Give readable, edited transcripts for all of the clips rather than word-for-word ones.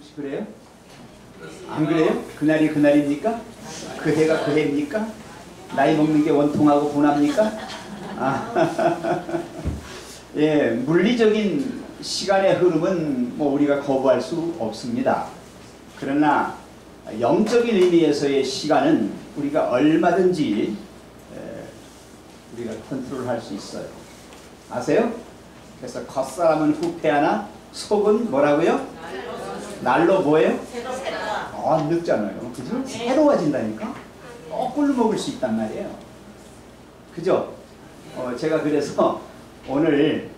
혹시 그래요? 안 그래요? 그날이 그날입니까? 그 해가 그 해입니까? 나이 먹는 게 원통하고 분합니까? 예, 물리적인 시간의 흐름은 뭐 우리가 거부할 수 없습니다. 그러나 영적인 의미에서의 시간은 우리가 얼마든지 우리가 컨트롤할 수 있어요. 아세요? 그래서 겉사람은 후패하나 속은 뭐라고요? 날로 뭐예요? 안 늙잖아요. 그죠? 새로워진다니까? 거꾸로 먹을 수 있단 말이에요. 그죠? 제가 그래서 오늘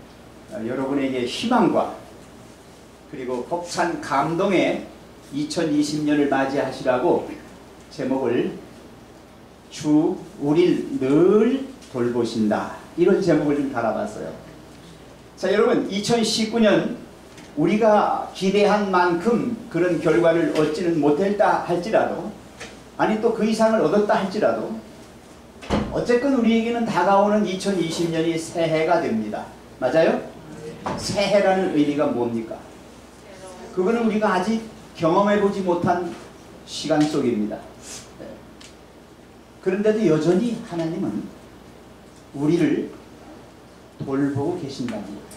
여러분에게 희망과 그리고 벅찬 감동의 2020년을 맞이하시라고 제목을 주 우릴 늘 돌보신다, 이런 제목을 좀 달아봤어요. 자, 여러분, 2019년 우리가 기대한 만큼 그런 결과를 얻지는 못했다 할지라도, 아니 또 그 이상을 얻었다 할지라도, 어쨌건 우리에게는 다가오는 2020년이 새해가 됩니다. 맞아요? 새해라는 의미가 뭡니까? 그거는 우리가 아직 경험해보지 못한 시간 속입니다. 그런데도 여전히 하나님은 우리를 돌보고 계신다는 거예요.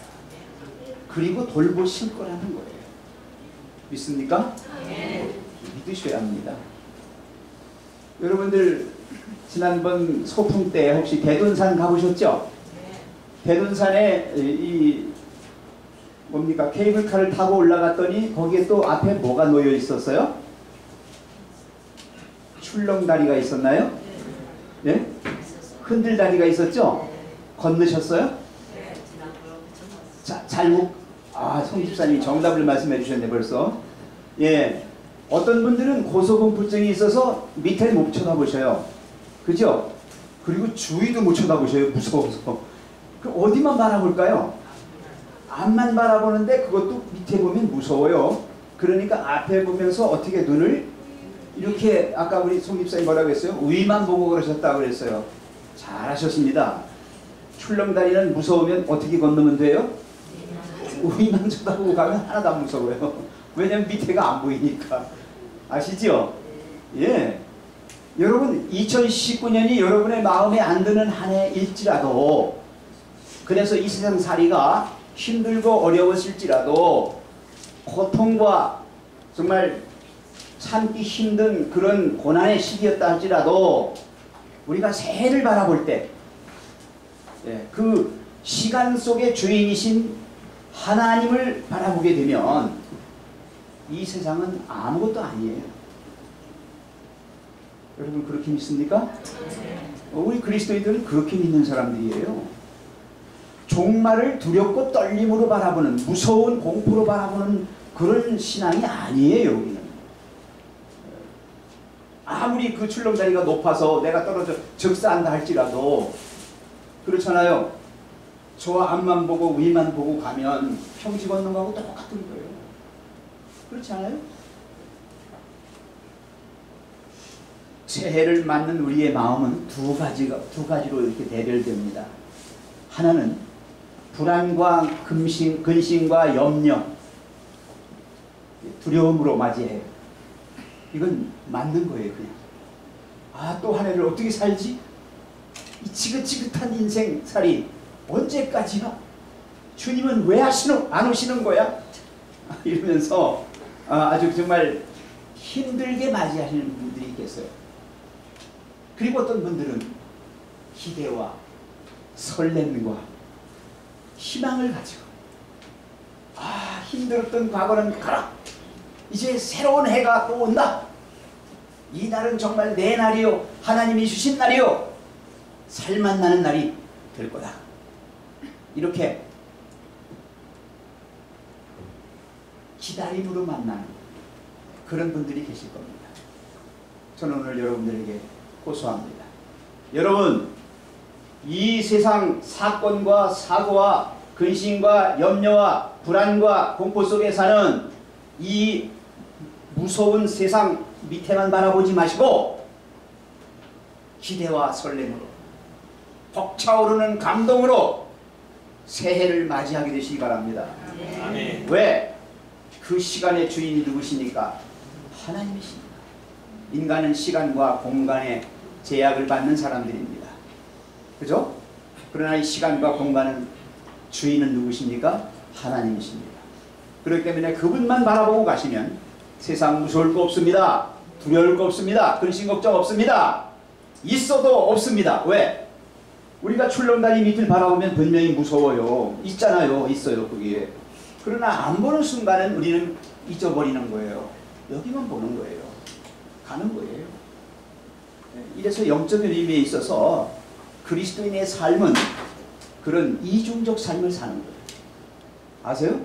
그리고 돌보실 거라는 거예요. 믿습니까? 믿으셔야 합니다. 여러분들 지난번 소풍 때 혹시 대둔산 가보셨죠? 대둔산에 뭡니까? 케이블카를 타고 올라갔더니 거기에 또 앞에 뭐가 놓여 있었어요? 출렁다리가 있었나요? 네? 흔들다리가 있었죠? 건너셨어요? 자, 송 집사님이 정답을 말씀해 주셨네 벌써. 예, 어떤 분들은 고소공포증이 있어서 밑에 못 쳐다보셔요. 그죠? 그리고 주위도 못 쳐다보셔요. 무서워서. 그럼 어디만 바라볼까요? 앞만 바라보는데 그것도 밑에 보면 무서워요. 그러니까 앞에 보면서 어떻게 눈을 이렇게, 아까 우리 송 집사님 뭐라고 했어요? 위만 보고 그러셨다고 그랬어요. 잘하셨습니다. 출렁다리는 무서우면 어떻게 건너면 돼요? 위만 쳐다보고 가면 하나도 안 무서워요. 왜냐면 밑에가 안 보이니까. 아시죠? 예. 여러분, 2019년이 여러분의 마음에 안 드는 한 해일지라도, 그래서 이 세상 살이가 힘들고 어려웠을지라도, 고통과 정말 참기 힘든 그런 고난의 시기였다 할지라도, 우리가 새해를 바라볼 때 그 시간 속의 주인이신 하나님을 바라보게 되면 이 세상은 아무것도 아니에요. 여러분 그렇게 믿습니까? 우리 그리스도인들은 그렇게 믿는 사람들이에요. 종말을 두렵고 떨림으로 바라보는, 무서운 공포로 바라보는 그런 신앙이 아니에요. 우리는 아무리 그 출렁다리가 높아서 내가 떨어져 적사한다 할지라도, 그렇잖아요. 저 앞만 보고 위만 보고 가면 평지 걷는 거하고 똑같은 거예요. 그렇지 않아요? 새해를 맞는 우리의 마음은 두 가지로 이렇게 대별됩니다. 하나는 불안과 근심과 염려, 두려움으로 맞이해요. 이건 맞는 거예요. 그냥 또 한 해를 어떻게 살지? 이 지긋지긋한 인생살이 언제까지나? 주님은 왜 안 오시는 거야? 이러면서 아주 정말 힘들게 맞이하시는 분들이 있겠어요. 그리고 어떤 분들은 기대와 설렘과 희망을 가지고, 힘들었던 과거는 가라, 이제 새로운 해가 또 온다, 이 날은 정말 내 날이요, 하나님이 주신 날이요, 살만 나는 날이 될 거다, 이렇게 기다림으로 만나는 그런 분들이 계실 겁니다. 저는 오늘 여러분들에게 호소합니다. 여러분, 이 세상 사건과 사고와 근심과 염려와 불안과 공포 속에 사는 이 무서운 세상 밑에만 바라보지 마시고 기대와 설렘으로, 벅차오르는 감동으로 새해를 맞이하게 되시기 바랍니다. 아멘. 왜? 그 그 시간의 주인이 누구십니까? 하나님이십니다. 인간은 시간과 공간의 제약을 받는 사람들입니다. 그죠? 그러나 이 시간과 공간은 주인은 누구십니까? 하나님이십니다. 그렇기 때문에 그분만 바라보고 가시면 세상 무서울 거 없습니다. 두려울 거 없습니다. 근심 걱정 없습니다. 있어도 없습니다. 왜? 우리가 출렁다리 밑을 바라보면 분명히 무서워요. 있잖아요. 있어요. 그게. 그러나 안 보는 순간은 우리는 잊어버리는 거예요. 여기만 보는 거예요. 가는 거예요. 이래서 영적인 의미에 있어서 그리스도인의 삶은 그런 이중적 삶을 사는 거예요. 아세요?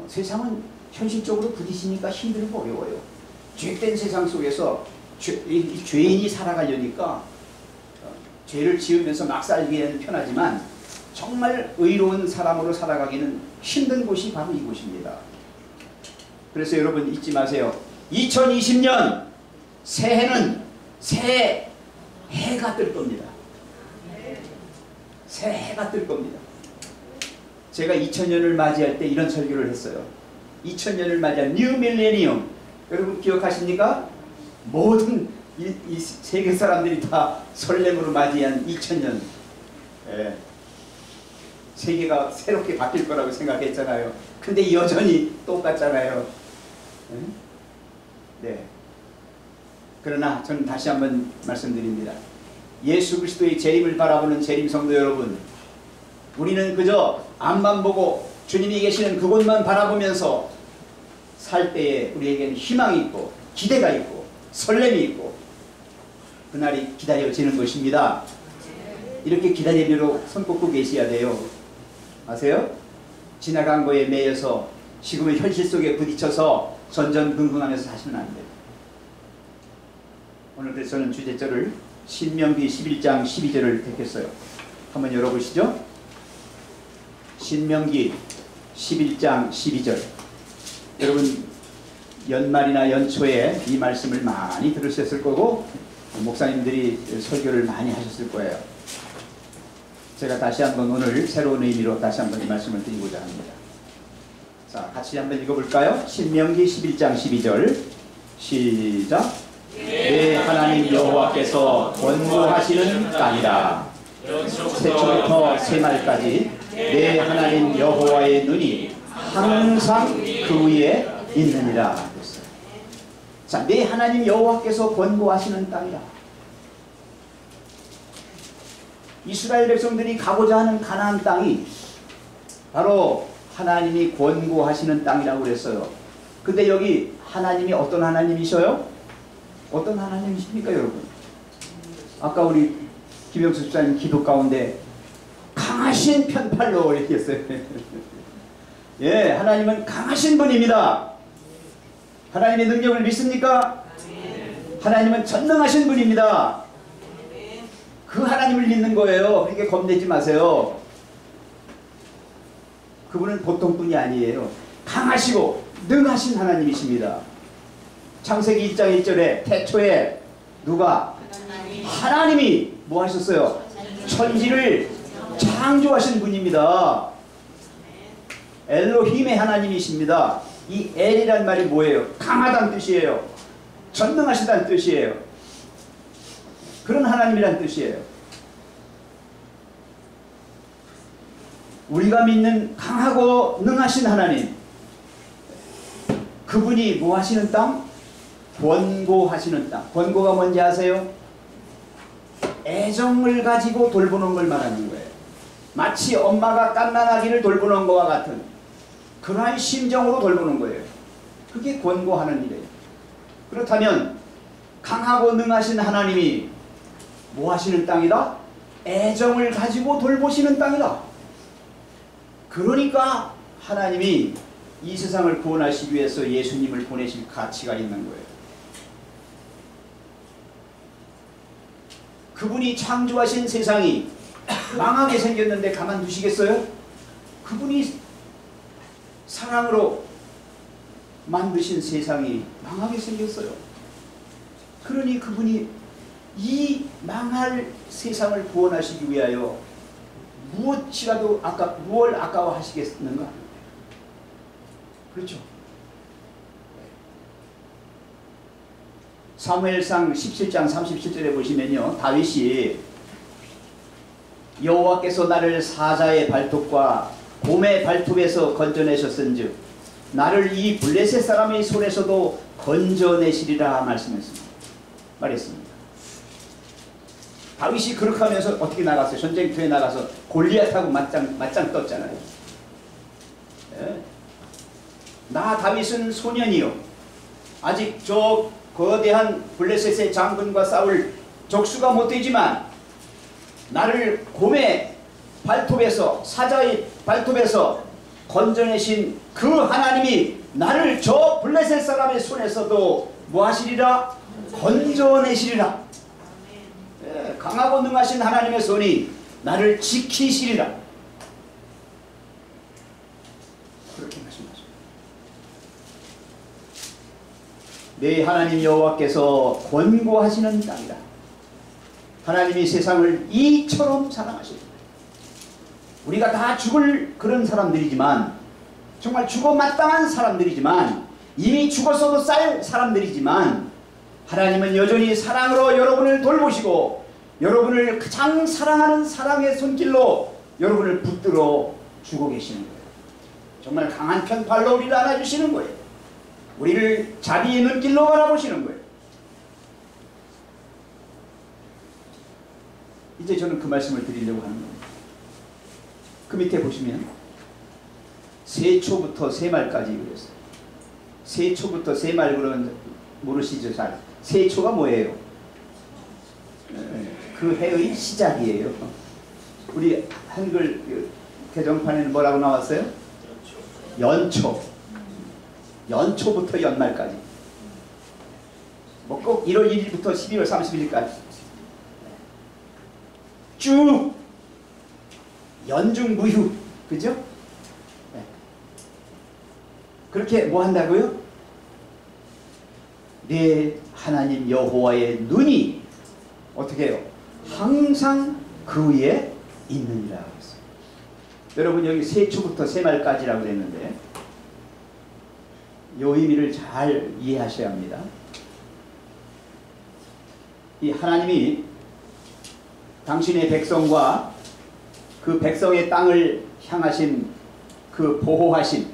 세상은 현실적으로 부딪히니까 힘들고 어려워요. 죄된 세상 속에서 죄인이 살아가려니까 죄를 지으면서 막 살기에는 편하지만 정말 의로운 사람으로 살아가기는 힘든 곳이 바로 이곳입니다. 그래서 여러분 잊지 마세요. 2020년 새해는 새 해가 뜰 겁니다. 새 해가 뜰 겁니다. 제가 2000년을 맞이할 때 이런 설교를 했어요. 2000년을 맞이한 뉴 밀레니엄. 여러분 기억하십니까? 모든 이 세계 사람들이 다 설렘으로 맞이한 2000년. 예. 세계가 새롭게 바뀔 거라고 생각했잖아요. 근데 여전히 똑같잖아요. 네. 그러나 저는 다시 한번 말씀드립니다. 예수 그리스도의 재림을 바라보는 재림 성도 여러분, 우리는 그저 앞만 보고 주님이 계시는 그곳만 바라보면서 살 때에 우리에게는 희망이 있고 기대가 있고 설렘이 있고 그날이 기다려지는 것입니다. 이렇게 기다리려고 손 꽂고 계셔야 돼요. 아세요? 지나간 거에 매여서 지금의 현실 속에 부딪혀서 전전긍긍하면서 사시면 안 돼요. 오늘 그래서 저는 주제절을 신명기 11장 12절을 택했어요. 한번 열어보시죠. 신명기 11장 12절. 여러분 연말이나 연초에 이 말씀을 많이 들으셨을 거고 목사님들이 설교를 많이 하셨을 거예요. 제가 다시 한번 오늘 새로운 의미로 다시 한번 이 말씀을 드리고자 합니다. 자, 같이 한번 읽어볼까요? 신명기 11장 12절 시작. 내 하나님 여호와께서 권고하시는 땅이라. 새초부터 새말까지 내 하나님 여호와의 눈이 항상 그 위에 있느니라. 자, 내 하나님 여호와께서 권고하시는 땅이라. 이스라엘 백성들이 가고자 하는 가나안 땅이 바로 하나님이 권고하시는 땅이라고 그랬어요. 근데 여기 하나님이 어떤 하나님이셔요? 어떤 하나님이십니까 여러분? 아까 우리 김영수 집사님 기도 가운데 강하신 편팔로 얘기했어요. 예, 하나님은 강하신 분입니다. 하나님의 능력을 믿습니까? 하나님은 전능하신 분입니다. 그 하나님을 믿는 거예요. 그러니까 겁내지 마세요. 그분은 보통 분이 아니에요. 강하시고 능하신 하나님이십니다. 창세기 1장 1절에 태초에 누가? 하나님이 뭐 하셨어요? 천지를 창조하신 분입니다. 엘로힘의 하나님이십니다. 이 엘이란 말이 뭐예요? 강하다는 뜻이에요. 전능하시다는 뜻이에요. 그런 하나님이란 뜻이에요. 우리가 믿는 강하고 능하신 하나님, 그분이 뭐 하시는 땅? 권고하시는 땅. 권고가 뭔지 아세요? 애정을 가지고 돌보는 걸 말하는 거예요. 마치 엄마가 갓난아기를 돌보는 것과 같은 그러한 심정으로 돌보는 거예요. 그게 권고하는 일이에요. 그렇다면 강하고 능하신 하나님이 뭐 하시는 땅이다? 애정을 가지고 돌보시는 땅이다. 그러니까 하나님이 이 세상을 구원하시기 위해서 예수님을 보내실 가치가 있는 거예요. 그분이 창조하신 세상이 망하게 생겼는데 가만두시겠어요? 그분이 사랑으로 만드신 세상이 망하게 생겼어요. 그러니 그분이 이 망할 세상을 구원하시기 위하여 무엇이라도 무엇을 아까워하시겠는가? 그렇죠. 사무엘상 17장 37절에 보시면요, 다윗이 여호와께서 나를 사자의 발톱과 곰의 발톱에서 건져내셨은즉 나를 이 블레셋 사람의 손에서도 건져내시리라 말했습니다. 다윗이 그렇게 하면서 어떻게 나갔어요? 전쟁터에 나가서 골리앗하고 맞짱 떴잖아요. 예? 나 다윗은 소년이요, 아직 저 거대한 블레셋의 장군과 싸울 적수가 못되지만 나를 곰의 발톱에서, 사자의 발톱에서 건져내신 그 하나님이 나를 저 블레셋 사람의 손에서도 뭐하시리라? 건져내시리라. 예, 강하고 능하신 하나님의 손이 나를 지키시리라. 그렇게 말씀하십니다. 내 하나님 여호와께서 권고하시는 땅이다. 하나님이 세상을 이처럼 사랑하십니다. 우리가 다 죽을 그런 사람들이지만, 정말 죽어 마땅한 사람들이지만, 이미 죽었어도 쌀 사람들이지만, 하나님은 여전히 사랑으로 여러분을 돌보시고 여러분을 가장 사랑하는 사랑의 손길로 여러분을 붙들어 주고 계시는 거예요. 정말 강한 편팔로 우리를 안아주시는 거예요. 우리를 자비의 눈길로 바라보시는 거예요. 이제 저는 그 말씀을 드리려고 하는 겁니다. 그 밑에 보시면 세초부터 세말까지 그랬어요. 세초부터 세말 그러면 모르시죠? 잘. 세초가 뭐예요? 그 해의 시작이에요. 우리 한글 개정판에는 뭐라고 나왔어요? 연초. 연초부터 연말까지. 뭐 꼭 1월 1일부터 12월 31일까지. 쭉 연중무휴. 그죠? 네. 그렇게 뭐 한다고요? 내 하나님 여호와의 눈이 어떻게 해요? 항상 그 위에 있느니라 했어요. 여러분 여기 세초부터 세말까지라고 그랬는데 이 의미를 잘 이해하셔야 합니다. 이 하나님이 당신의 백성과 그 백성의 땅을 향하신 그 보호하신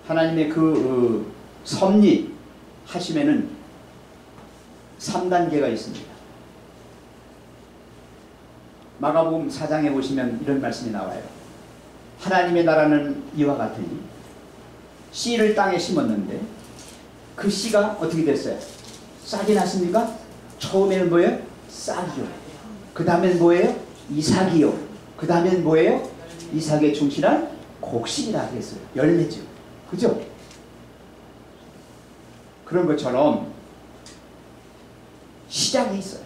하나님의 그 섭리하심에는 3단계가 있습니다. 마가복음 4장에 보시면 이런 말씀이 나와요. 하나님의 나라는 이와 같으니 씨를 땅에 심었는데 그 씨가 어떻게 됐어요? 싹이 났습니까? 처음에는 뭐예요? 싹이요. 그 다음엔 뭐예요? 이삭이요. 그 다음엔 뭐예요? 이삭에 충실한 곡식이라 했어요. 열매죠. 그죠? 그런 것처럼 시작이 있어요.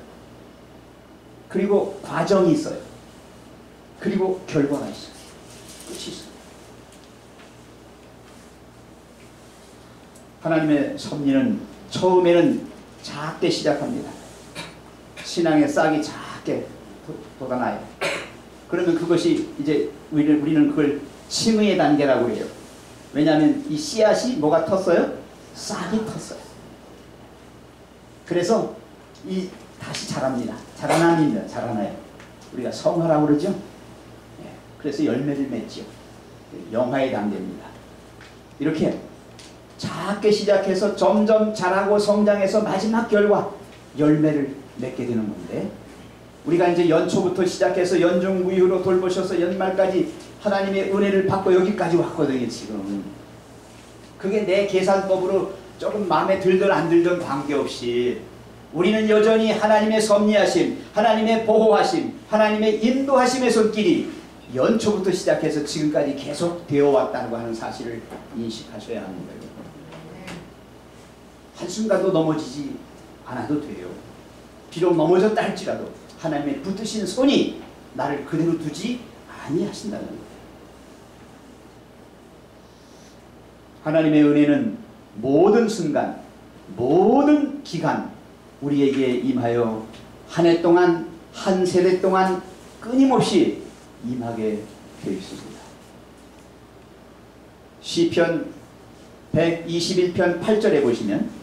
그리고 과정이 있어요. 그리고 결과가 있어요. 끝이 있어요. 하나님의 섭리는 처음에는 작게 시작합니다. 신앙의 싹이 작게 돋아나요. 그러면 그것이 이제 우리는 그걸 칭의의 단계라고 해요. 왜냐하면 이 씨앗이 뭐가 텄어요? 싹이 텄어요. 그래서 다시 자랍니다. 자라나요. 우리가 성화라고 그러죠. 그래서 열매를 맺죠. 영화의 단계입니다. 이렇게 작게 시작해서 점점 자라고 성장해서 마지막 결과 열매를 맺게 되는 건데, 우리가 이제 연초부터 시작해서 연중무휴로 돌보셔서 연말까지 하나님의 은혜를 받고 여기까지 왔거든요. 지금 그게 내 계산법으로 조금 마음에 들든 안 들든 관계없이 우리는 여전히 하나님의 섭리하심, 하나님의 보호하심, 하나님의 인도하심의 손길이 연초부터 시작해서 지금까지 계속 되어 왔다고 하는 사실을 인식하셔야 하는 거예요. 한순간도 넘어지지 않아도 돼요. 비록 넘어졌다 할지라도 하나님의 붙드신 손이 나를 그대로 두지 아니하신다는 거예요. 하나님의 은혜는 모든 순간, 모든 기간 우리에게 임하여 한 해 동안, 한 세대 동안 끊임없이 임하게 되어 있습니다. 시편 121편 8절에 보시면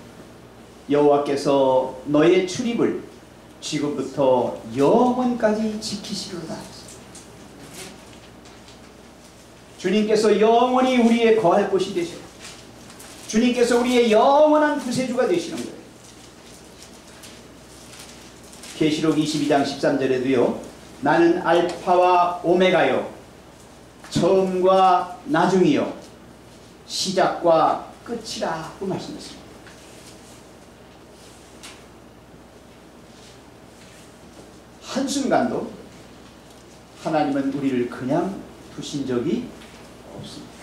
여호와께서 너의 출입을 지금부터 영원까지 지키시리로다. 주님께서 영원히 우리의 거할 곳이 되시고 주님께서 우리의 영원한 구세주가 되시는 거예요. 계시록 22장 13절에도요. 나는 알파와 오메가요 처음과 나중이요 시작과 끝이라고 말씀했습니다. 한순간도 하나님은 우리를 그냥 두신 적이 없습니다.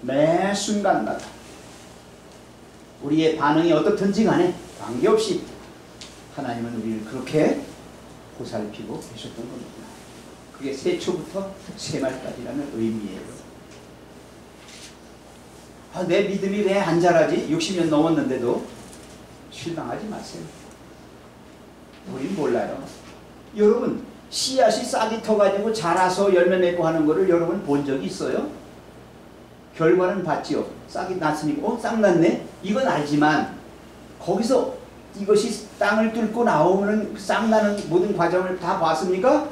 매 순간마다 우리의 반응이 어떻든지 간에 관계없이 하나님은 우리를 그렇게 보살피고 계셨던 겁니다. 그게 세초부터 세말까지라는 의미예요. 내 믿음이 왜 안 자라지? 60년 넘었는데도 실망하지 마세요. 우린 몰라요. 여러분 씨앗이 싹이 터가지고 자라서 열매 맺고 하는 거를 여러분 본 적이 있어요? 결과는 봤지요. 싹이 났으니까 싹 났네? 이건 알지만 거기서 이것이 땅을 뚫고 나오는 싹 나는 모든 과정을 다 봤습니까?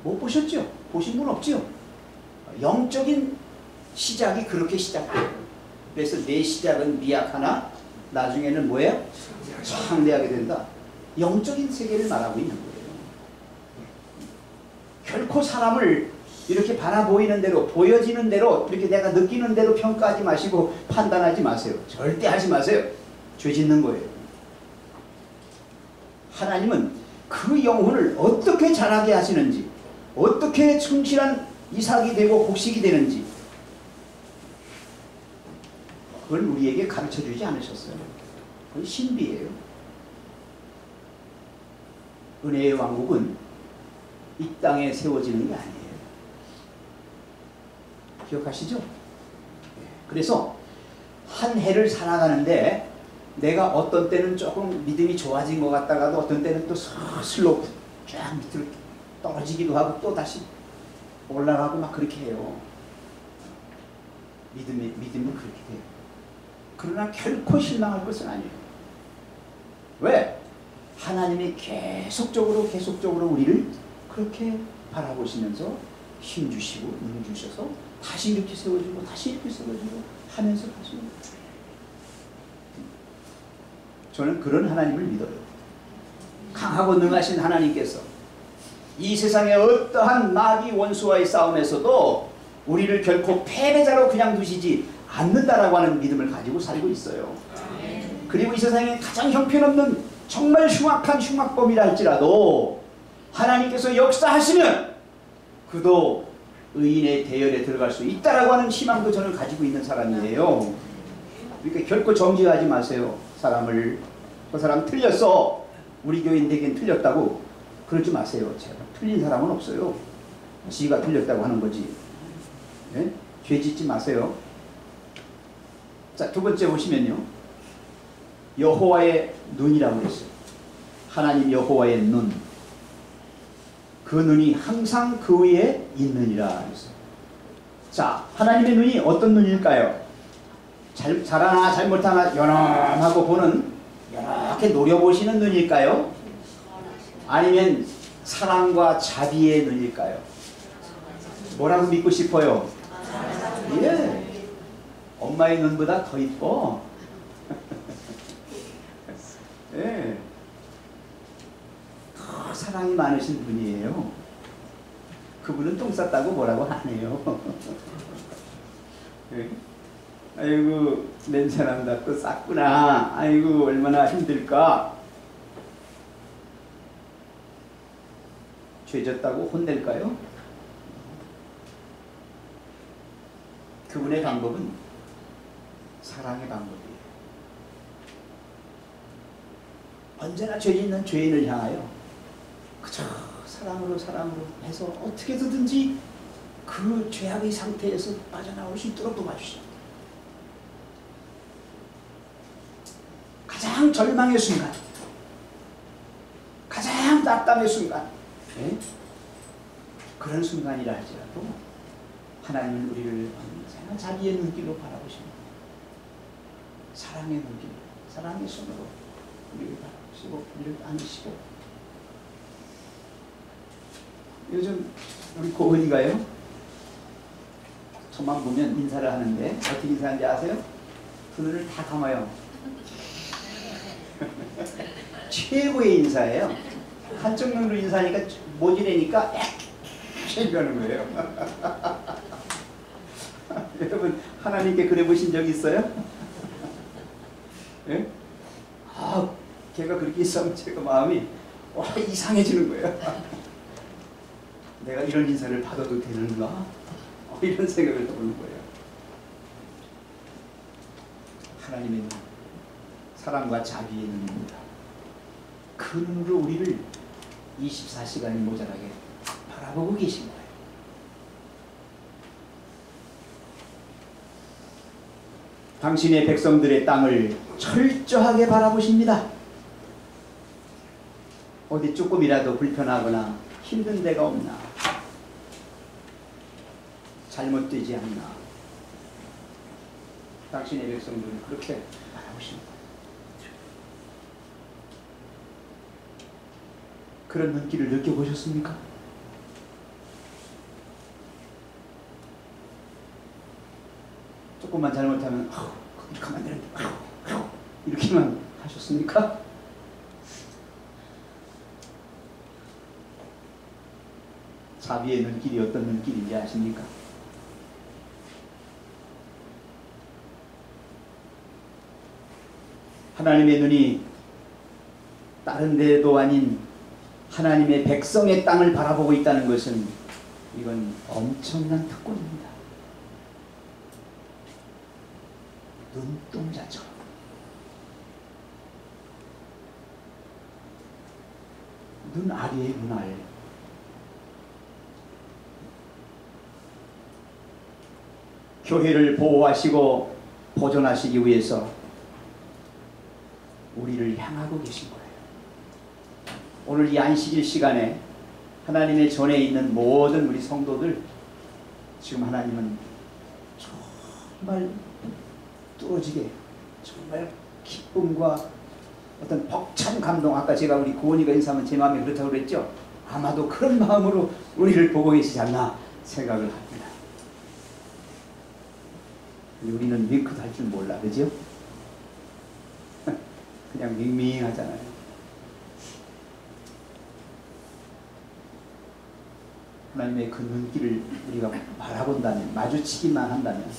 못 보셨죠? 보신 분 없죠? 영적인 시작이 그렇게 시작돼요. 그래서 내 시작은 미약하나 나중에는 뭐예요? 창대하게 된다. 영적인 세계를 말하고 있는 거예요. 결코 사람을 이렇게 바라보이는 대로 보여지는 대로 이렇게 내가 느끼는 대로 평가하지 마시고 판단하지 마세요. 절대 하지 마세요. 죄 짓는 거예요. 하나님은 그 영혼을 어떻게 자라게 하시는지 어떻게 충실한 이삭이 되고 곡식이 되는지 그걸 우리에게 가르쳐주지 않으셨어요. 그건 신비예요. 은혜의 왕국은 이 땅에 세워지는 게 아니에요. 기억하시죠? 그래서 한 해를 살아가는데 내가 어떤 때는 조금 믿음이 좋아진 것 같다가도 어떤 때는 또 슬로우 쫙 밑으로 떨어지기도 하고 또 다시 올라가고 막 그렇게 해요. 믿음은 그렇게 돼요. 그러나 결코 실망할 것은 아니에요. 왜? 하나님이 계속적으로 우리를 그렇게 바라보시면서 힘주시고 능주셔서 다시 이렇게 세워주고 다시 이렇게 세워주고 하면서 가십니다. 저는 그런 하나님을 믿어요. 강하고 능하신 하나님께서 이 세상의 어떠한 마귀 원수와의 싸움에서도 우리를 결코 패배자로 그냥 두시지 않는다라고 하는 믿음을 가지고 살고 있어요. 그리고 이 세상에 가장 형편없는 정말 흉악한 흉악범이라 할지라도 하나님께서 역사하시면 그도 의인의 대열에 들어갈 수 있다라고 하는 희망도 저는 가지고 있는 사람이에요. 그러니까 결코 정죄하지 마세요. 사람을. 그 사람 틀렸어. 우리 교인에겐 틀렸다고 그러지 마세요. 제가 틀린 사람은 없어요. 지가 틀렸다고 하는 거지. 네? 죄 짓지 마세요. 자, 두 번째 보시면요. 여호와의 눈이라고 했어요. 하나님 여호와의 눈. 그 눈이 항상 그 위에 있느니라 했어요. 자, 하나님의 눈이 어떤 눈일까요? 잘하나 잘못하나 연하고 보는 이렇게 노려보시는 눈일까요? 아니면 사랑과 자비의 눈일까요? 뭐라고 믿고 싶어요? 예. 엄마의 눈보다 더 이뻐. 예. 더 사랑이 많으신 분이에요. 그분은 똥 쌌다고 뭐라고 안 해요. 예. 아이고 냄새난다 또 쌌구나. 아이고 얼마나 힘들까. 죄졌다고 혼낼까요? 그분의 방법은 사랑의 방법이에요. 언제나 죄 짓는 죄인을 향하여 그저 사랑으로 해서 어떻게든지 그 죄악의 상태에서 빠져나올 수 있도록 도와주십니다. 가장 절망의 순간, 가장 답답의 순간, 네? 그런 순간이라 할지라도 하나님은 우리를 언제나 자기의 눈길로 바라보십니다. 사랑의 눈길, 사랑의 손으로 우리를 바라보시고 우리를 안으시고. 요즘 우리 고은이가요, 저만 보면 인사를 하는데 어떻게 인사하는지 아세요? 두 눈을 다 감아요. 최고의 인사예요. 한쪽 눈으로 인사하니까 모지래니까 이러는 거예요. 여러분 하나님께 그래 보신 적 있어요? 예? 아, 걔가 그렇게 있으면 제가 마음이 이상해지는 거예요. 내가 이런 인사를 받아도 되는가? 이런 생각을 해보는 거예요. 하나님의 눈, 사랑과 자비의 눈입니다. 그 눈으로 우리를 24시간이 모자라게 바라보고 계신 거예요. 당신의 백성들의 땅을 철저하게 바라보십니다. 어디 조금이라도 불편하거나 힘든 데가 없나? 잘못되지 않나? 당신의 백성들은 그렇게 바라보십니다. 그런 눈길을 느껴보셨습니까? 조금만 잘못하면 이렇게 하면 안 되는데 이렇게만 하셨습니까? 자비의 눈길이 어떤 눈길인지 아십니까? 하나님의 눈이 다른 데도 아닌 하나님의 백성의 땅을 바라보고 있다는 것은 이건 엄청난 특권입니다. 눈동자처럼. 눈 아래의 눈 아래. 교회를 보호하시고 보존하시기 위해서 우리를 향하고 계신 거예요. 오늘 이 안식일 시간에 하나님의 전에 있는 모든 우리 성도들, 지금 하나님은 정말 뚫어지게, 정말 기쁨과 어떤 벅찬 감동, 아까 제가 우리 고은이가 인사하면 제 마음이 그렇다고 그랬죠? 아마도 그런 마음으로 우리를 보고 계시지 않나 생각을 합니다. 우리는 윙크도 할 줄 몰라, 그죠? 그냥 밍밍하잖아요. 하나님의 그 눈길을 우리가 바라본다면, 마주치기만 한다면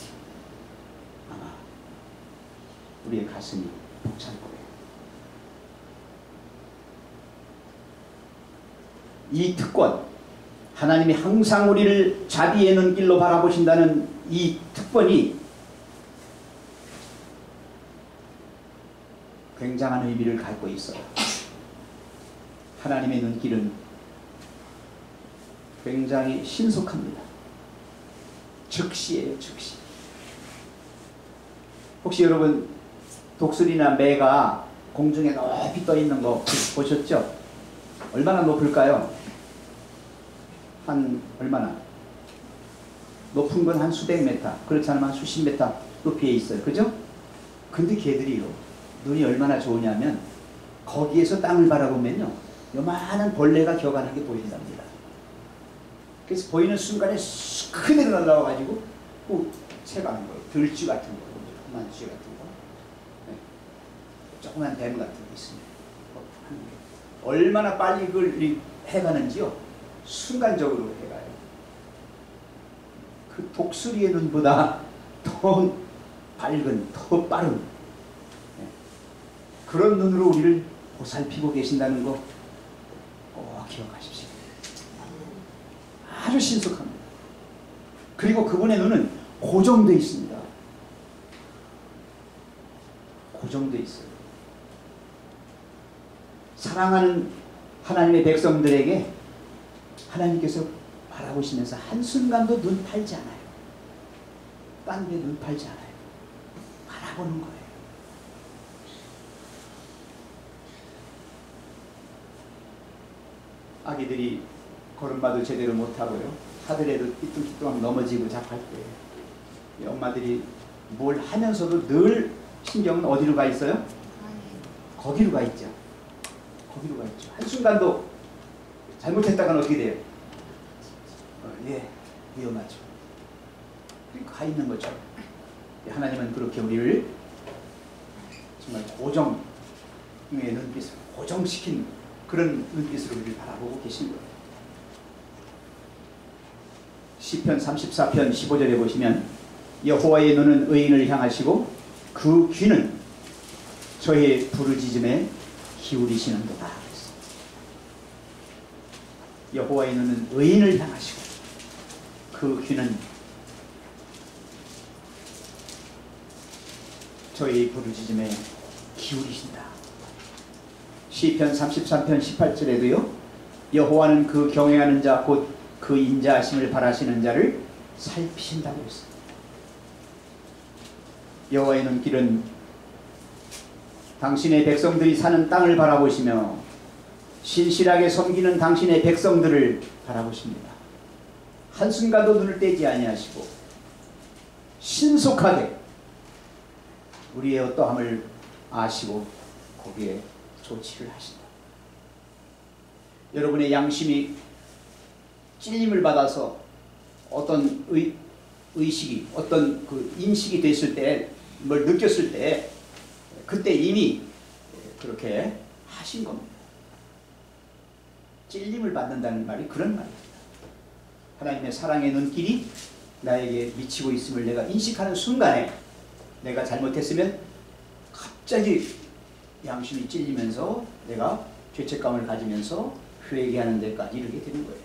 아마 우리의 가슴이 벅찰 거예요. 이 특권, 하나님이 항상 우리를 자비의 눈길로 바라보신다는 이 특권이 굉장한 의미를 갖고 있어요. 하나님의 눈길은 굉장히 신속합니다. 즉시예요, 즉시. 혹시 여러분 독수리나 매가 공중에 높이 떠 있는 거 보셨죠? 얼마나 높을까요? 한 얼마나? 높은 건 한 수백 메타, 그렇지 않으면 한 수십 메타 높이에 있어요. 그죠? 근데 걔들이요, 눈이 얼마나 좋으냐면 거기에서 땅을 바라보면요, 요만한 벌레가 기어가는 게 보인답니다. 그래서 보이는 순간에 쑥 그대로 날라와가지고 꼭 채가는 거예요. 들쥐 같은 거, 조그만 쥐 같은 거, 네. 조그만 뱀 같은 거 있습니다. 얼마나 빨리 그걸 해가는지요, 순간적으로 해가요. 그 독수리의 눈보다 더 밝은, 더 빠른, 네. 그런 눈으로 우리를 보살피고 계신다는 거 꼭 기억하십시오. 아주 신속합니다. 그리고 그분의 눈은 고정되어 있습니다. 고정되어 있어요. 사랑하는 하나님의 백성들에게 하나님께서 바라보시면서 한순간도 눈 팔지 않아요. 딴 데 눈 팔지 않아요. 바라보는 거예요. 아기들이 걸음마도 제대로 못하고요, 하더라도 삐뚤삐뚤하면 넘어지고 잡할 때 엄마들이 뭘 하면서도 늘 신경은 어디로 가 있어요? 거기로 가 있죠. 거기로 가 있죠. 한순간도 잘못했다가는 어떻게 돼요? 예, 위험하죠. 가 있는 거죠. 하나님은 그렇게 우리를 정말 고정의 눈빛을 고정시킨 그런 눈빛으로 우리를 바라보고 계신 거예요. 시편 34편 15절에 보시면 여호와의 눈은 의인을 향하시고 그 귀는 저의 부르짖음에 기울이시는도다. 여호와의 눈은 의인을 향하시고 그 귀는 저의 부르짖음에 기울이신다. 시편 33편 18절에도요. 여호와는 그 경외하는 자 곧 그 인자하심을 바라시는 자를 살피신다고 했습니다. 여호와의 눈길은 당신의 백성들이 사는 땅을 바라보시며 신실하게 섬기는 당신의 백성들을 바라보십니다. 한순간도 눈을 떼지 아니하시고 신속하게 우리의 어떠함을 아시고 거기에 조치를 하신다. 여러분의 양심이 찔림을 받아서 어떤 의식이 어떤 그 인식이 됐을 때 뭘 느꼈을 때 그때 이미 그렇게 하신 겁니다. 찔림을 받는다는 말이 그런 말입니다. 하나님의 사랑의 눈길이 나에게 미치고 있음을 내가 인식하는 순간에 내가 잘못했으면 갑자기 양심이 찔리면서 내가 죄책감을 가지면서 회개하는 데까지 이르게 되는 거예요.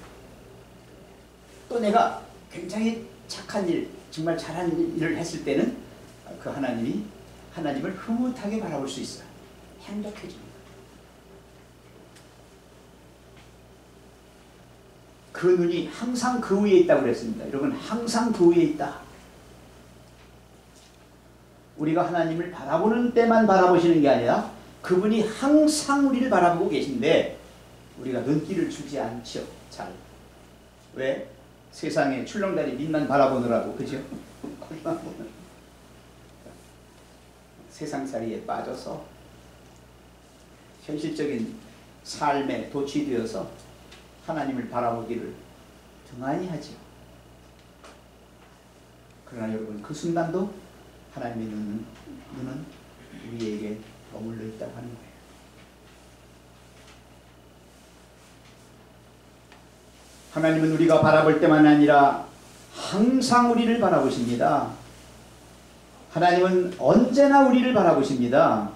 또 내가 굉장히 착한 일, 정말 잘한 일을 했을 때는 그 하나님을 흐뭇하게 바라볼 수 있어요. 행복해집니다. 그 눈이 항상 그 위에 있다고 그랬습니다. 여러분, 항상 그 위에 있다. 우리가 하나님을 바라보는 때만 바라보시는 게 아니라 그분이 항상 우리를 바라보고 계신데 우리가 눈길을 주지 않죠. 잘. 왜? 세상에 출렁다리 밑만 바라보느라고, 그죠? 세상살이에 빠져서 현실적인 삶에 도취되어서 하나님을 바라보기를 등한히 하죠. 그러나 여러분, 그 순간도 하나님의 눈은 우리에게 머물러 있다고 하는 거예요. 하나님은 우리가 바라볼 때만 아니라 항상 우리를 바라보십니다. 하나님은 언제나 우리를 바라보십니다.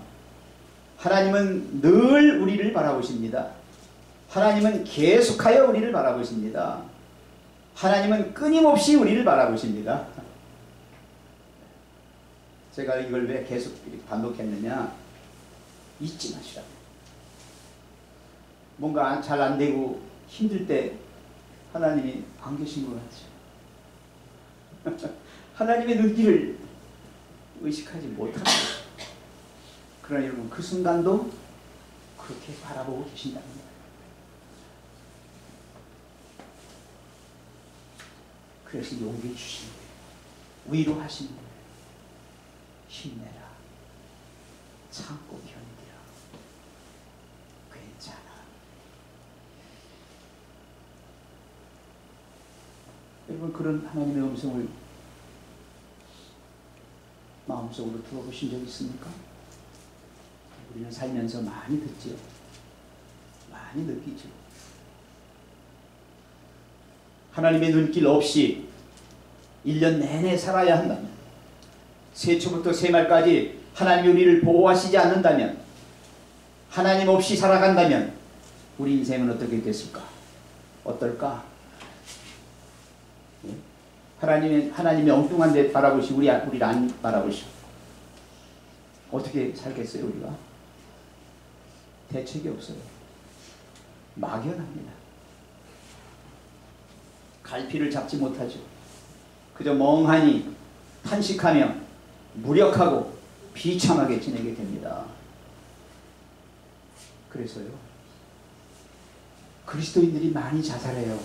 하나님은 늘 우리를 바라보십니다. 하나님은 계속하여 우리를 바라보십니다. 하나님은 끊임없이 우리를 바라보십니다. 제가 이걸 왜 계속 이렇게 반복했느냐? 잊지 마시라고. 뭔가 잘 안 되고 힘들 때 하나님이 안 계신 것 같죠. 하나님의 눈길을 의식하지 못합니다. 그러나 여러분, 그 순간도 그렇게 바라보고 계신다는 거예요. 그래서 용기 주신 거예요. 위로하신 거예요. 힘내라. 참고 견디라. 괜찮아. 여러분, 그런 하나님의 음성을 마음속으로 들어보신 적 있습니까? 우리는 살면서 많이 듣지요. 많이 느끼죠. 하나님의 눈길 없이 1년 내내 살아야 한다면, 새초부터 새말까지 하나님이 우리를 보호하시지 않는다면, 하나님 없이 살아간다면 우리 인생은 어떻게 됐을까? 어떨까? 하나님의 엉뚱한 데 바라보시고 우리를 안 바라보시고 어떻게 살겠어요? 우리가 대책이 없어요. 막연합니다. 갈피를 잡지 못하죠. 그저 멍하니 탄식하며 무력하고 비참하게 지내게 됩니다. 그래서요, 그리스도인들이 많이 자살해요.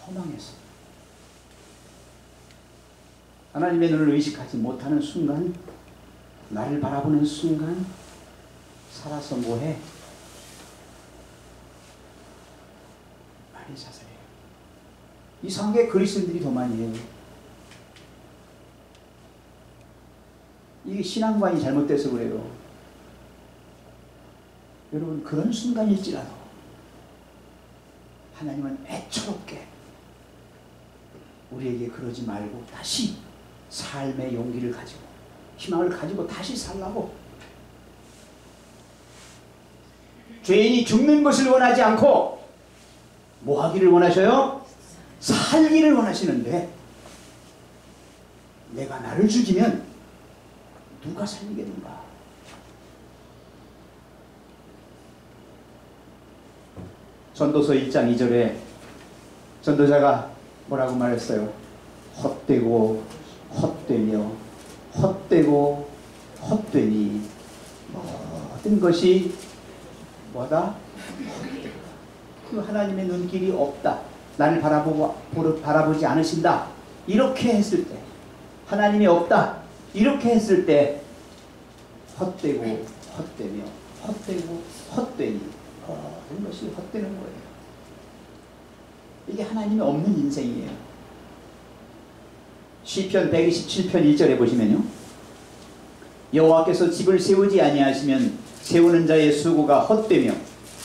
허망해서. 하나님의 눈을 의식하지 못하는 순간 나를 바라보는 순간 살아서 뭐해? 많이 자살해요. 이상하게 그리스도인들이 더 많이 해요. 이게 신앙관이 잘못돼서 그래요. 여러분, 그런 순간일지라도 하나님은 애처롭게 우리에게 그러지 말고 다시 삶의 용기를 가지고 희망을 가지고 다시 살라고. 죄인이 죽는 것을 원하지 않고 뭐 하기를 원하셔요? 살기를 원하시는데, 내가 나를 죽이면 누가 살리겠는가? 전도서 1장 2절에 전도자가 뭐라고 말했어요? 헛되고 헛되며 헛되고 헛되니 모든 것이 뭐다? 그 하나님의 눈길이 없다. 나를 바라보지 않으신다. 이렇게 했을 때, 하나님이 없다. 이렇게 했을 때 헛되고 헛되며 헛되고 헛되니 모든 것이 헛되는 거예요. 이게 하나님이 없는 인생이에요. 시편 127편 1절에 보시면요, 여호와께서 집을 세우지 아니하시면 세우는 자의 수고가 헛되며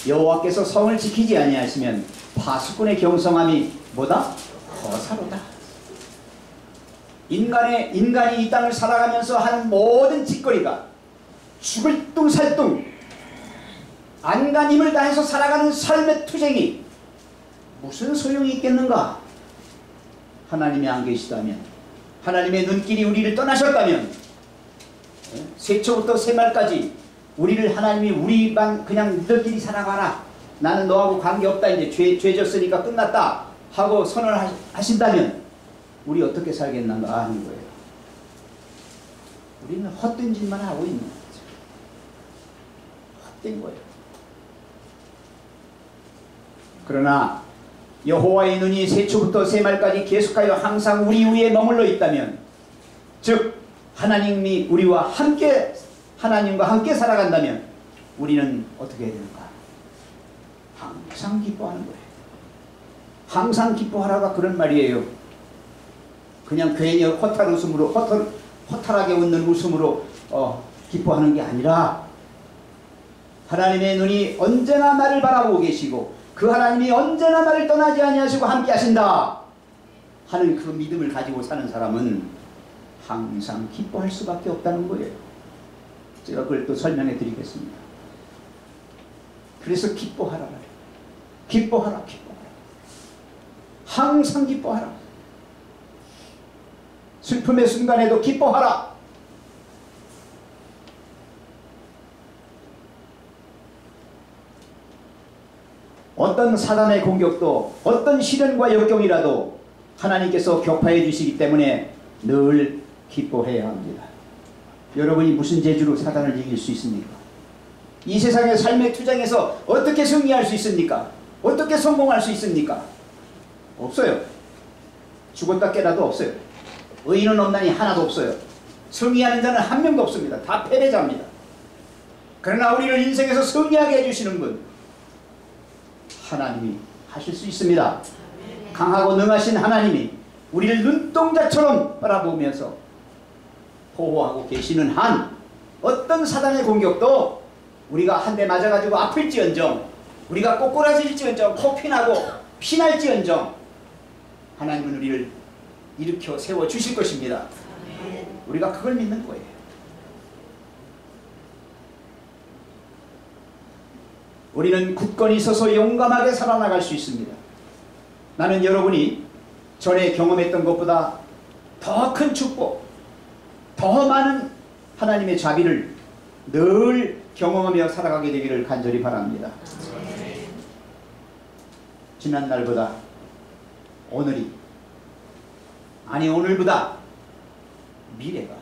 여호와께서 성을 지키지 아니하시면 파수꾼의 경성함이 뭐다? 허사로다. 인간이 이 땅을 살아가면서 하는 모든 짓거리가 죽을 뚱살뚱 안간힘을 다해서 살아가는 삶의 투쟁이 무슨 소용이 있겠는가? 하나님이 안 계시다면, 하나님의 눈길이 우리를 떠나셨다면, 세초부터 세말까지 우리를 하나님이 우리만 그냥 너희들끼리 살아가라, 나는 너하고 관계없다, 이제 죄 졌으니까 끝났다 하고 선언을 하신다면 우리 어떻게 살겠는가 하는 거예요. 우리는 헛된 짓만 하고 있는 거죠. 헛된 거예요. 그러나 여호와의 눈이 세초부터 세말까지 계속하여 항상 우리 위에 머물러 있다면, 즉 하나님이 우리와 함께, 하나님과 함께 살아간다면 우리는 어떻게 해야 되는가? 항상 기뻐하는 거예요. 항상 기뻐하라가 그런 말이에요. 그냥 괜히 허탈하게 웃는 웃음으로 기뻐하는 게 아니라, 하나님의 눈이 언제나 나를 바라보고 계시고 그 하나님이 언제나 나를 떠나지 아니하시고 함께 하신다 하는 그 믿음을 가지고 사는 사람은 항상 기뻐할 수밖에 없다는 거예요. 제가 그걸 또 설명해 드리겠습니다. 그래서 기뻐하라. 기뻐하라. 항상 기뻐하라. 슬픔의 순간에도 기뻐하라. 어떤 사단의 공격도, 어떤 시련과 역경이라도 하나님께서 격파해 주시기 때문에 늘 기뻐해야 합니다. 여러분이 무슨 재주로 사단을 이길 수 있습니까? 이 세상의 삶의 투쟁에서 어떻게 승리할 수 있습니까? 어떻게 성공할 수 있습니까? 없어요. 죽었다 깨라도 없어요. 의인은 없나니 하나도 없어요. 승리하는 자는 한 명도 없습니다. 다 패배자입니다. 그러나 우리를 인생에서 승리하게 해주시는 분, 하나님이 하실 수 있습니다. 강하고 능하신 하나님이 우리를 눈동자처럼 바라보면서 보호하고 계시는 한, 어떤 사단의 공격도 우리가 한 대 맞아가지고 아플지언정, 우리가 꼬꾸라질지언정, 코피나고 피날지언정, 하나님은 우리를 일으켜 세워주실 것입니다. 우리가 그걸 믿는 거예요. 우리는 굳건히 서서 용감하게 살아나갈 수 있습니다. 나는 여러분이 전에 경험했던 것보다 더 큰 축복, 더 많은 하나님의 자비를 늘 경험하며 살아가게 되기를 간절히 바랍니다. 지난 날보다 오늘이, 아니 오늘보다 미래가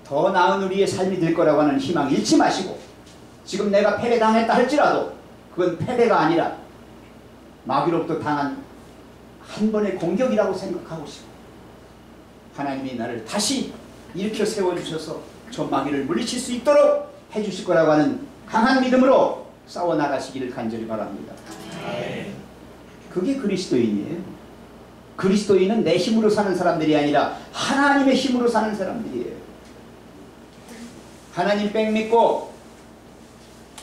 더 나은 우리의 삶이 될 거라고 하는 희망 잃지 마시고, 지금 내가 패배당했다 할지라도 그건 패배가 아니라 마귀로부터 당한 한 번의 공격이라고 생각하고 싶어. 하나님이 나를 다시 일으켜 세워주셔서 저 마귀를 물리칠 수 있도록 해주실 거라고 하는 강한 믿음으로 싸워 나가시기를 간절히 바랍니다. 그게 그리스도인이에요. 그리스도인은 내 힘으로 사는 사람들이 아니라 하나님의 힘으로 사는 사람들이에요. 하나님 백 믿고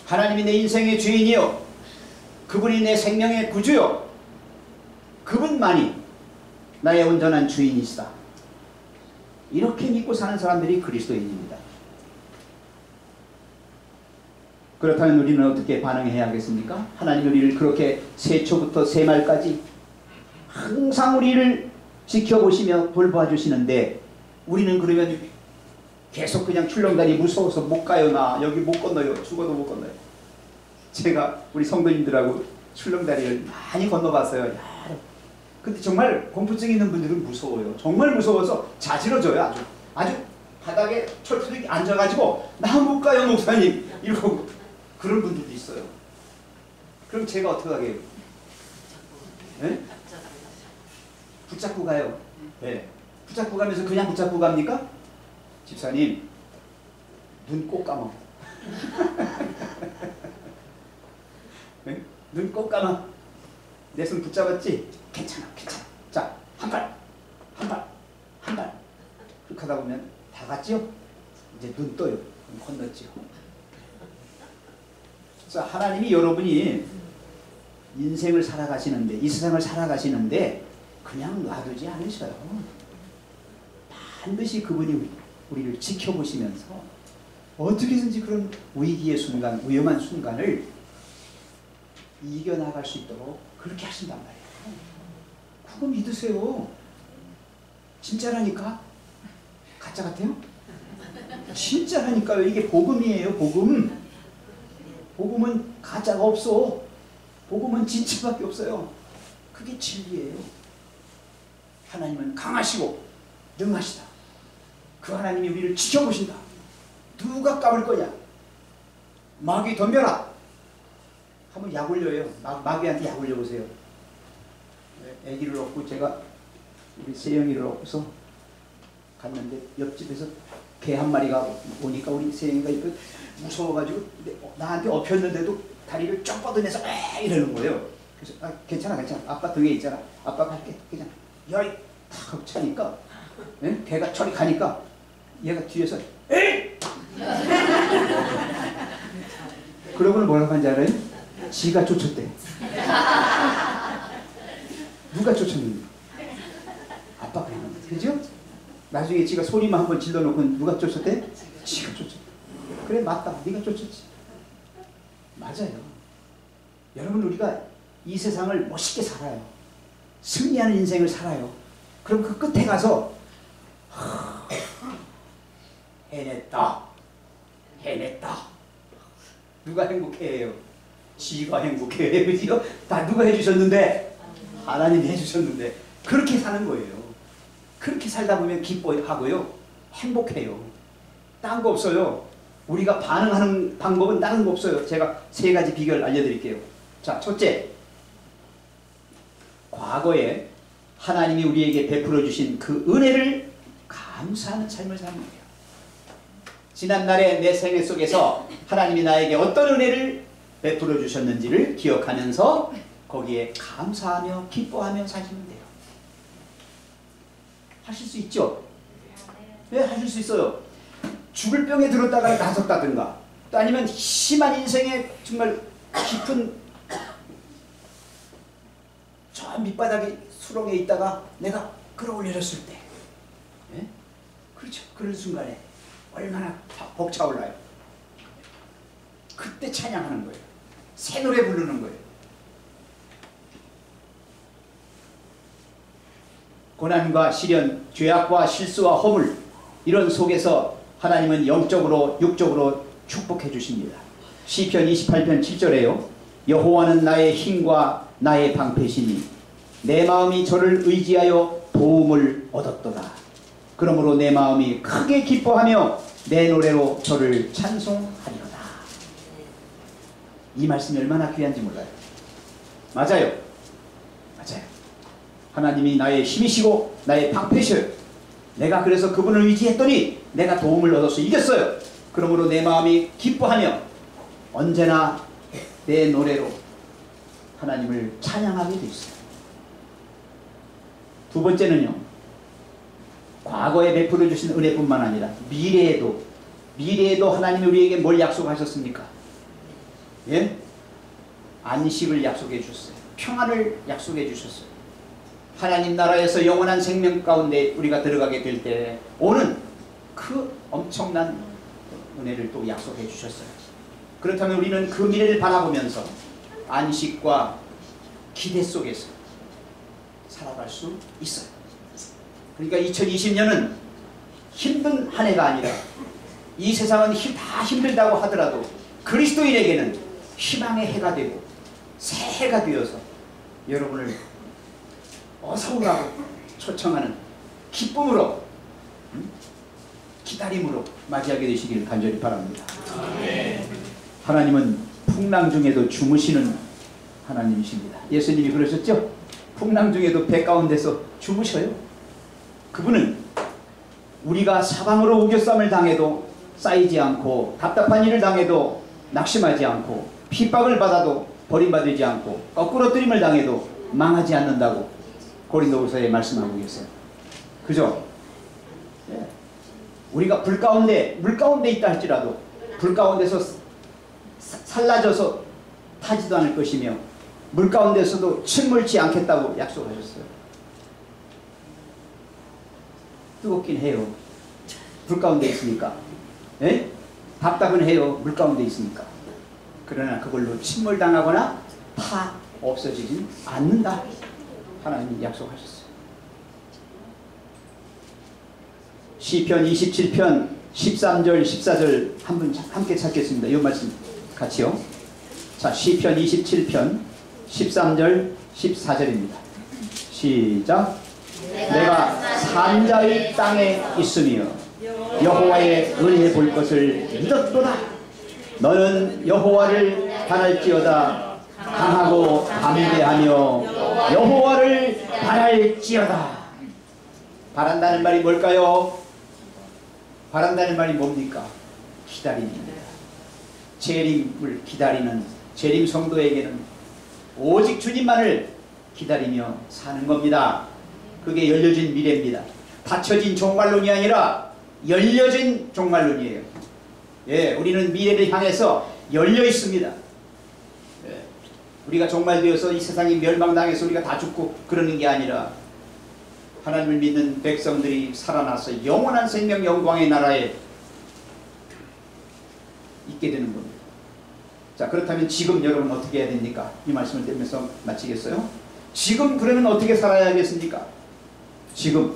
하나님이 내 인생의 주인이요, 그분이 내 생명의 구주요, 그분만이 나의 온전한 주인이시다. 이렇게 믿고 사는 사람들이 그리스도인입니다. 그렇다면 우리는 어떻게 반응해야 하겠습니까? 하나님 우리를 그렇게 세초부터 세말까지 항상 우리를 지켜보시며 돌봐주시는데, 우리는 그러면 계속 그냥 출렁다니 무서워서 못 가요. 나 여기 못 건너요. 죽어도 못 건너요. 제가 우리 성도님들하고 출렁다리를 많이 건너봤어요. 근데 정말 공포증 있는 분들은 무서워요. 정말 무서워서 자지러져요. 아주 바닥에 철푸덕 앉아가지고 나 못 가요 목사님 이러고 그런 분들도 있어요. 그럼 제가 어떻게 하게요? 네? 붙잡고 가요. 네. 붙잡고 가면서 그냥 붙잡고 갑니까? 집사님 눈 꼭 감아. 네? 눈 꼭 감아. 내 손 붙잡았지? 괜찮아. 자, 한 발. 그렇게 하다 보면 다 갔죠? 이제 눈 떠요. 눈 건넜죠. 그래서 하나님이 여러분이 인생을 살아가시는데, 이 세상을 살아가시는데 그냥 놔두지 않으셔요. 반드시 그분이 우리를 지켜보시면서 어떻게든지 그런 위기의 순간, 위험한 순간을 이겨나갈 수 있도록 그렇게 하신단 말이에요. 그거 믿으세요. 진짜라니까. 가짜 같아요? 진짜라니까요. 이게 복음이에요. 복음. 복음은 가짜가 없어. 복음은 진짜밖에 없어요. 그게 진리예요. 하나님은 강하시고 능하시다. 그 하나님이 우리를 지켜보신다. 누가 까불 거냐? 마귀 덤벼라. 한번 약 올려요. 마귀한테 약 올려보세요. 애기를 얻고 제가 우리 세영이를 얻고서 갔는데 옆집에서 개 한 마리가 오니까 우리 세영이가 무서워가지고 나한테 엎였는데도 다리를 쫙 뻗어내서 이러는 거예요. 그래서 괜찮아 아빠 등에 있잖아. 아빠 갈게. 그냥 열이 탁 하고 차니까 개가 저리 가니까 얘가 뒤에서 에이! 그러고는 뭐라고 한지 알아요? 지가 쫓았대. 누가 쫓았는데? 아빠가 그런 거지. 그죠? 나중에 지가 소리만 한번 질러놓고 누가 쫓았대? 지가 쫓았대. 그래 맞다. 네가 쫓았지. 맞아요. 여러분 우리가 이 세상을 멋있게 살아요. 승리하는 인생을 살아요. 그럼 그 끝에 가서 해냈다. 누가 행복해해요? 지가 행복해요. 그죠? 다 누가 해주셨는데? 하나님이 해주셨는데. 그렇게 사는 거예요. 그렇게 살다 보면 기뻐하고요. 행복해요. 딴 거 없어요. 우리가 반응하는 방법은 다른 거 없어요. 제가 3가지 비결 알려드릴게요. 자, 첫째. 과거에 하나님이 우리에게 베풀어 주신 그 은혜를 감사하는 삶을 사는 거예요. 지난날의 내 생애 속에서 하나님이 나에게 어떤 은혜를 베풀어 주셨는지를 기억하면서 거기에 감사하며 기뻐하며 사시면 돼요. 하실 수 있죠? 네, 하실 수 있어요. 죽을 병에 들었다가 나섰다든가, 또 아니면 심한 인생의 정말 깊은 저 밑바닥에 수렁에 있다가 내가 끌어올려졌을 때, 네? 그렇죠. 그런 순간에 얼마나 벅차올라요. 그때 찬양하는 거예요. 새 노래 부르는 거예요. 고난과 시련, 죄악과 실수와 허물, 이런 속에서 하나님은 영적으로 육적으로 축복해 주십니다. 시편 28편 7절에요. 여호와는 나의 힘과 나의 방패시니 내 마음이 저를 의지하여 도움을 얻었도다. 그러므로 내 마음이 크게 기뻐하며 내 노래로 저를 찬송하리로다. 이 말씀이 얼마나 귀한지 몰라요. 맞아요. 하나님이 나의 힘이시고 나의 방패셔요. 내가 그래서 그분을 의지했더니 내가 도움을 얻어서 이겼어요. 그러므로 내 마음이 기뻐하며 언제나 내 노래로 하나님을 찬양하게 돼 있어요. 두 번째는요, 과거에 베풀어 주신 은혜뿐만 아니라 미래에도 하나님이 우리에게 뭘 약속하셨습니까? 예? 안식을 약속해 주셨어요. 평안을 약속해 주셨어요. 하나님 나라에서 영원한 생명 가운데 우리가 들어가게 될 때 오는 그 엄청난 은혜를 또 약속해 주셨어요. 그렇다면 우리는 그 미래를 바라보면서 안식과 기대 속에서 살아갈 수 있어요. 그러니까 2020년은 힘든 한 해가 아니라, 이 세상은 다 힘들다고 하더라도 그리스도인에게는 희망의 해가 되고 새 해가 되어서 여러분을 어서 오라고 초청하는 기쁨으로, 기다림으로 맞이하게 되시길 간절히 바랍니다. 하나님은 풍랑 중에도 주무시는 하나님이십니다. 예수님이 그러셨죠? 풍랑 중에도 배 가운데서 주무셔요. 그분은 우리가 사방으로 우겨쌈을 당해도 쌓이지 않고, 답답한 일을 당해도 낙심하지 않고, 핍박을 받아도 버림받지 않고, 거꾸러뜨림을 당해도 망하지 않는다고 고린도후서에 말씀하고 계세요. 그죠? 예. 우리가 물 가운데 있다 할지라도 불 가운데서 살라져서 타지도 않을 것이며, 물 가운데서도 침몰치 않겠다고 약속하셨어요. 뜨겁긴 해요. 불 가운데 있으니까. 예? 답답은 해요. 물 가운데 있으니까. 그러나 그걸로 침몰당하거나 다 없어지진 않는다. 하나님이 약속하셨어요. 시편 27편 13절 14절 한번 함께 찾겠습니다. 이 말씀 같이요. 자, 시편 27편 13절 14절입니다. 시작. 내가 산자의 땅에 있으며 여호와의 은혜 볼 것을 믿었도다. 너는 여호와를 바랄지어다. 강하고 담대하며 여호와를 바랄지어다. 바란다는 말이 뭘까요? 바란다는 말이 뭡니까? 기다림입니다. 재림을 기다리는 재림 성도에게는 오직 주님만을 기다리며 사는 겁니다. 그게 열려진 미래입니다. 닫혀진 종말론이 아니라 열려진 종말론이에요. 예, 우리는 미래를 향해서 열려 있습니다. 예, 우리가 종말되어서 이 세상이 멸망당해서 우리가 다 죽고 그러는 게 아니라 하나님을 믿는 백성들이 살아나서 영원한 생명 영광의 나라에 있게 되는 겁니다. 자, 그렇다면 지금 여러분 어떻게 해야 됩니까? 이 말씀을 드리면서 마치겠어요. 지금 그러면 어떻게 살아야 하겠습니까? 지금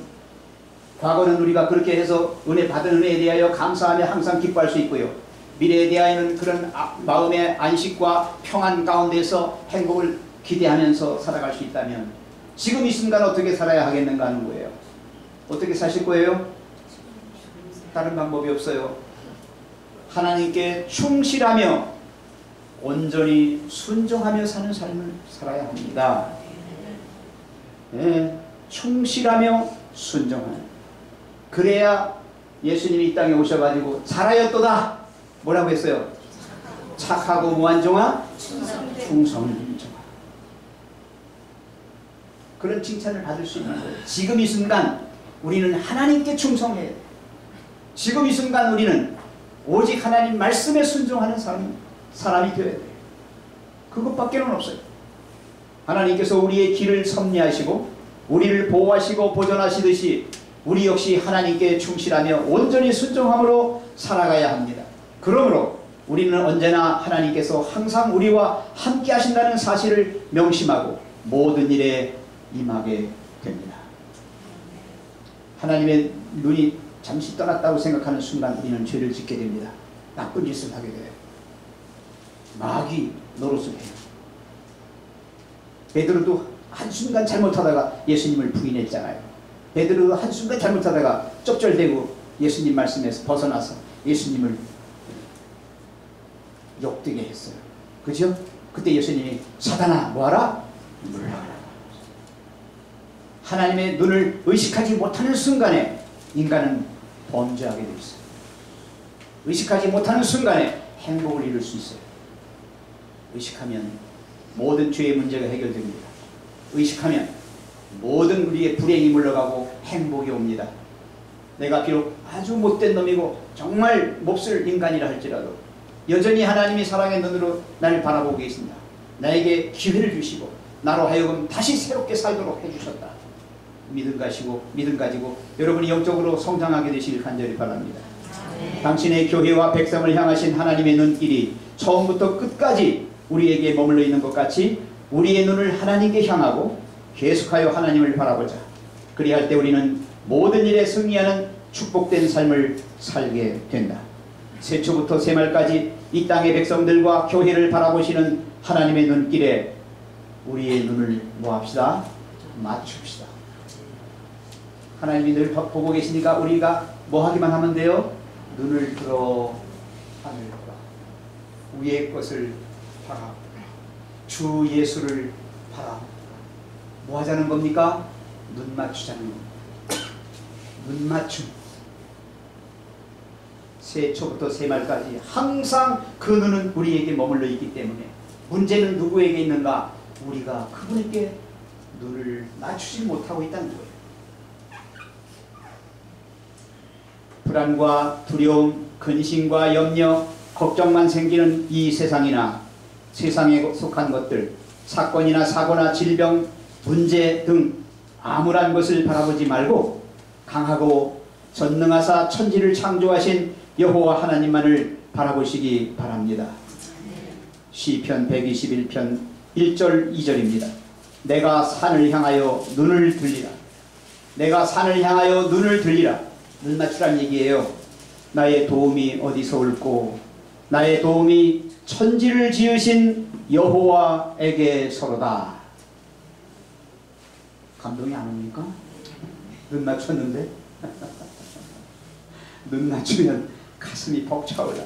과거는 우리가 그렇게 해서 받은 은혜에 대하여 감사하며 항상 기뻐할 수 있고요. 미래에 대하여는 그런 마음의 안식과 평안 가운데서 행복을 기대하면서 살아갈 수 있다면 지금 이 순간 어떻게 살아야 하겠는가 하는 거예요. 어떻게 사실 거예요? 다른 방법이 없어요. 하나님께 충실하며 온전히 순종하며 사는 삶을 살아야 합니다. 네, 충실하며 순종하는. 그래야 예수님이 이 땅에 오셔가지고 잘하였도다. 뭐라고 했어요? 착하고 무한종아 충성을 인정하라. 그런 칭찬을 받을 수 있는 거예요. 지금 이 순간 우리는 하나님께 충성해야 돼요. 지금 이 순간 우리는 오직 하나님 말씀에 순종하는 사람이 되어야 돼요. 그것밖에는 없어요. 하나님께서 우리의 길을 섭리하시고 우리를 보호하시고 보존하시듯이 우리 역시 하나님께 충실하며 온전히 순종함으로 살아가야 합니다. 그러므로 우리는 언제나 하나님께서 항상 우리와 함께 하신다는 사실을 명심하고 모든 일에 임하게 됩니다. 하나님의 눈이 잠시 떠났다고 생각하는 순간 우리는 죄를 짓게 됩니다. 나쁜 짓을 하게 돼요. 마귀 노릇을 해요. 베드로도 한순간 잘못하다가 예수님을 부인했잖아요. 베드로도 한순간 잘못하다가 쩝절대고 예수님 말씀에서 벗어나서 예수님을 욕되게 했어요. 그죠? 그때 예수님이 사단아 뭐하라? 물러가라. 하나님의 눈을 의식하지 못하는 순간에 인간은 범죄하게 되어 있어요. 의식하지 못하는 순간에 행복을 이룰 수 있어요. 의식하면 모든 죄의 문제가 해결됩니다. 의식하면 모든 우리의 불행이 물러가고 행복이 옵니다. 내가 비록 아주 못된 놈이고 정말 몹쓸 인간이라 할지라도 여전히 하나님이 사랑의 눈으로 나를 바라보고 계신다. 나에게 기회를 주시고 나로 하여금 다시 새롭게 살도록 해주셨다. 믿음 가지고 여러분이 영적으로 성장하게 되시길 간절히 바랍니다. 당신의 교회와 백성을 향하신 하나님의 눈길이 처음부터 끝까지 우리에게 머물러 있는 것 같이 우리의 눈을 하나님께 향하고 계속하여 하나님을 바라보자. 그리할 때 우리는 모든 일에 승리하는 축복된 삶을 살게 된다. 세초부터 세말까지 이 땅의 백성들과 교회를 바라보시는 하나님의 눈길에 우리의 눈을 뭐합시다? 맞춥시다. 하나님이 늘 보고 계시니까 우리가 뭐 하기만 하면 돼요? 눈을 들어 하늘을 보라. 위의 것을 바라. 주 예수를 바라. 뭐 하자는 겁니까? 눈 맞추자는 겁니다. 눈 맞춤. 세초부터 세말까지 항상 그 눈은 우리에게 머물러 있기 때문에 문제는 누구에게 있는가? 우리가 그분에게 눈을 맞추지 못하고 있다는 거예요. 불안과 두려움, 근심과 염려, 걱정만 생기는 이 세상이나 세상에 속한 것들, 사건이나 사고나 질병, 문제 등 암울한 것을 바라보지 말고 강하고 전능하사 천지를 창조하신 여호와 하나님만을 바라보시기 바랍니다. 시편 121편 1절 2절입니다. 내가 산을 향하여 눈을 들리라. 내가 산을 향하여 눈을 들리라. 눈 맞추란 얘기예요. 나의 도움이 어디서 올꼬? 나의 도움이 천지를 지으신 여호와에게서로다. 감동이 안 옵니까? 눈 맞췄는데? 눈 맞추면 가슴이 벅차올라.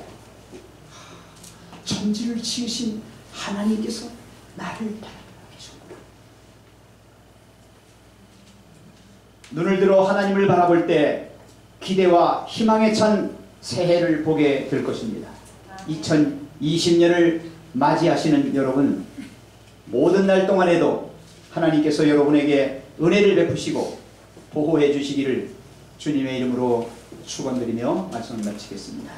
천지를 지으신 하나님께서 나를 바라보고 계셨구나. 눈을 들어 하나님을 바라볼 때 기대와 희망에 찬 새해를 보게 될 것입니다. 2020년을 맞이하시는 여러분, 모든 날 동안에도 하나님께서 여러분에게 은혜를 베푸시고 보호해 주시기를 주님의 이름으로 축원드리며 말씀을 마치겠습니다.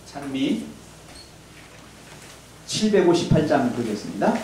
찬미 758장 드리겠습니다.